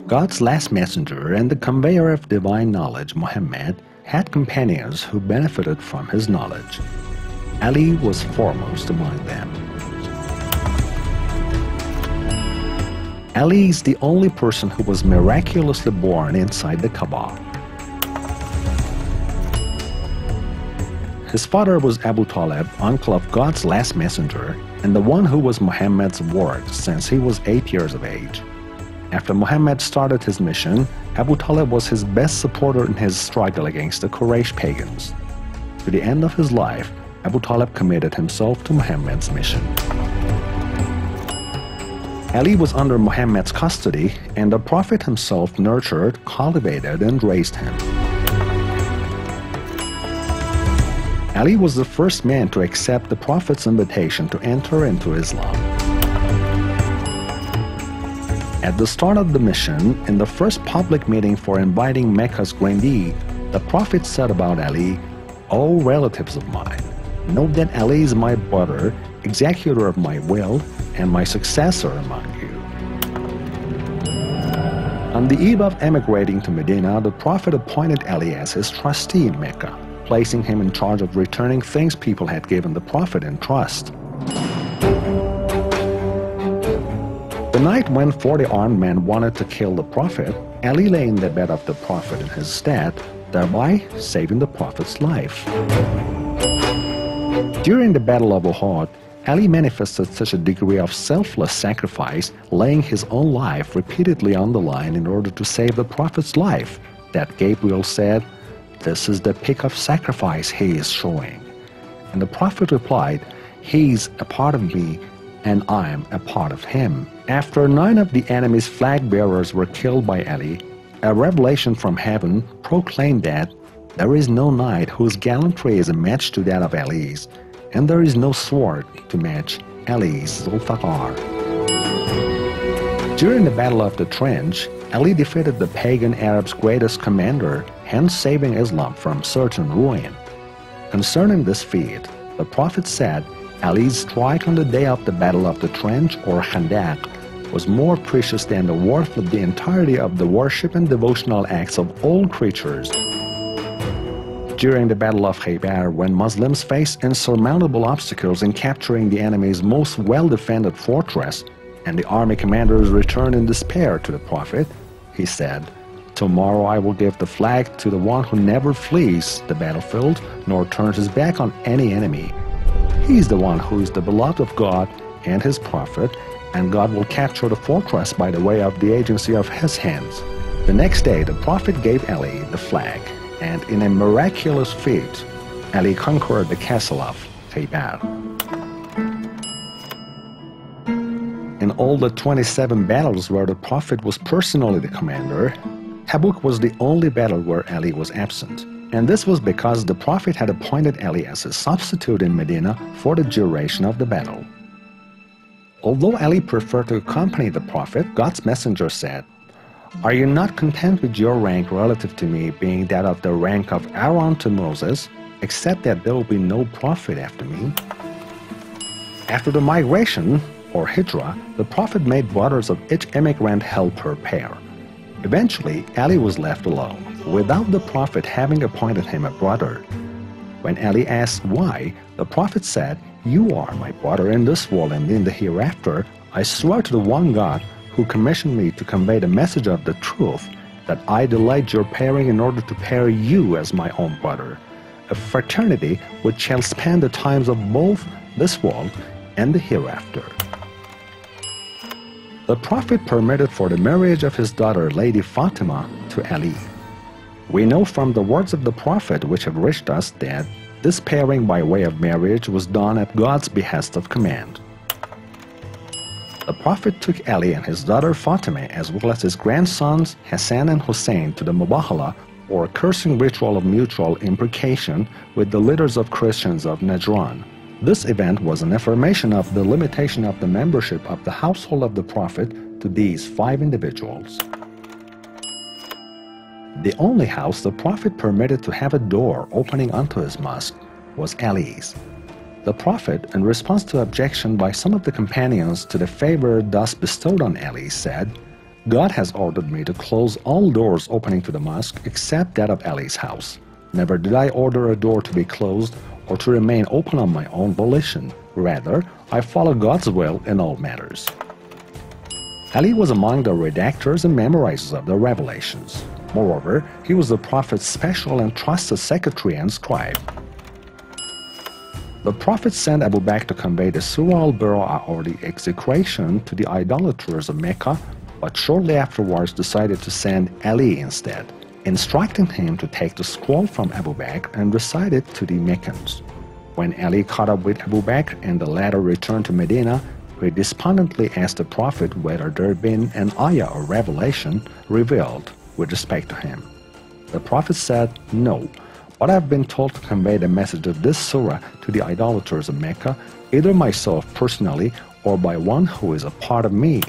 God's last messenger and the conveyor of divine knowledge, Muhammad, had companions who benefited from his knowledge. Ali was foremost among them. Ali is the only person who was miraculously born inside the Kaaba. His father was Abu Talib, uncle of God's last messenger, and the one who was Muhammad's ward since he was 8 years of age. After Muhammad started his mission, Abu Talib was his best supporter in his struggle against the Quraysh pagans. To the end of his life, Abu Talib committed himself to Muhammad's mission. Ali was under Muhammad's custody, and the Prophet himself nurtured, cultivated, and raised him. Ali was the first man to accept the Prophet's invitation to enter into Islam. At the start of the mission, in the first public meeting for inviting Mecca's grandee, the Prophet said about Ali, "O relatives of mine, know that Ali is my brother, executor of my will, and my successor among you." On the eve of emigrating to Medina, the Prophet appointed Ali as his trustee in Mecca, placing him in charge of returning things people had given the Prophet in trust. The night when 40 armed men wanted to kill the Prophet, Ali lay in the bed of the Prophet in his stead, thereby saving the Prophet's life. During the Battle of Uhud, Ali manifested such a degree of selfless sacrifice, laying his own life repeatedly on the line in order to save the Prophet's life, that Gabriel said, "This is the peak of sacrifice he is showing." And the Prophet replied, "He's a part of me, and I am a part of him." After 9 of the enemy's flag bearers were killed by Ali, a revelation from heaven proclaimed that there is no knight whose gallantry is a match to that of Ali's, and there is no sword to match Ali's Zulfiqar. During the Battle of the Trench, Ali defeated the pagan Arabs' greatest commander, hence saving Islam from certain ruin. Concerning this feat, the Prophet said, "Ali's strike on the day of the Battle of the Trench, or Khandaq, was more precious than the worth of the entirety of the worship and devotional acts of all creatures." During the Battle of Khaybar, when Muslims faced insurmountable obstacles in capturing the enemy's most well-defended fortress, and the army commanders returned in despair to the Prophet, he said, "Tomorrow I will give the flag to the one who never flees the battlefield nor turns his back on any enemy. He is the one who is the beloved of God and his Prophet, and God will capture the fortress by the way of the agency of his hands." The next day, the Prophet gave Ali the flag, and in a miraculous feat, Ali conquered the castle of Khaybar. In all the 27 battles where the Prophet was personally the commander, Tabuk was the only battle where Ali was absent. And this was because the Prophet had appointed Ali as a substitute in Medina for the duration of the battle. Although Ali preferred to accompany the Prophet, God's messenger said, "Are you not content with your rank relative to me being that of the rank of Aaron to Moses, except that there will be no prophet after me?" After the migration, or hijrah, the Prophet made brothers of each immigrant help her pair. Eventually, Ali was left alone, without the Prophet having appointed him a brother. When Ali asked why, the Prophet said, "You are my brother in this world, and in the hereafter, I swear to the one God who commissioned me to convey the message of the truth, that I delayed your pairing in order to pair you as my own brother, a fraternity which shall span the times of both this world and the hereafter." The Prophet permitted for the marriage of his daughter Lady Fatima to Ali. We know from the words of the Prophet which have reached us that this pairing by way of marriage was done at God's behest of command. The Prophet took Ali and his daughter Fatima as well as his grandsons Hassan and Hussein to the Mubahala, or cursing ritual of mutual imprecation, with the leaders of Christians of Najran. This event was an affirmation of the limitation of the membership of the household of the Prophet to these 5 individuals. The only house the Prophet permitted to have a door opening onto his mosque was Ali's. The Prophet, in response to objection by some of the companions to the favor thus bestowed on Ali, said, God has ordered me to close all doors opening to the mosque except that of Ali's house. Never did I order a door to be closed or to remain open on my own volition. Rather, I follow God's will in all matters. Ali was among the redactors and memorizers of the revelations. Moreover, he was the Prophet's special and trusted secretary and scribe. The Prophet sent Abu Bakr to convey the Surah al-Bara'ah, or the execration, to the idolaters of Mecca, but shortly afterwards decided to send Ali instead, instructing him to take the scroll from Abu Bakr and recite it to the Meccans. When Ali caught up with Abu Bakr and the latter returned to Medina, he despondently asked the Prophet whether there had been an ayah or revelation revealed with respect to him. The Prophet said, "No, but I have been told to convey the message of this surah to the idolaters of Mecca, either myself personally or by one who is a part of me."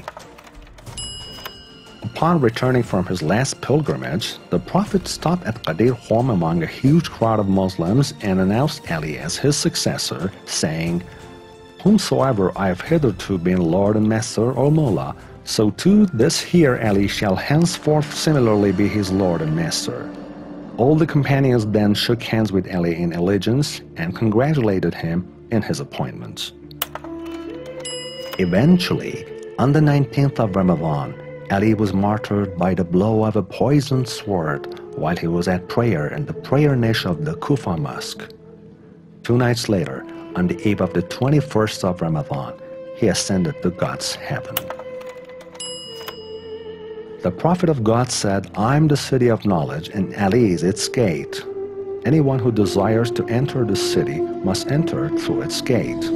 Upon returning from his last pilgrimage, the Prophet stopped at Qadir home among a huge crowd of Muslims and announced Ali as his successor, saying, "Whomsoever I have hitherto been Lord and Master or Mullah, so too this here Ali shall henceforth similarly be his Lord and Master." All the companions then shook hands with Ali in allegiance and congratulated him in his appointment. Eventually, on the 19th of Ramadan, Ali was martyred by the blow of a poisoned sword while he was at prayer in the prayer niche of the Kufa mosque. 2 nights later, on the eve of the 21st of Ramadan, he ascended to God's heaven. The Prophet of God said, "I am the city of knowledge and Ali is its gate. Anyone who desires to enter the city must enter through its gate."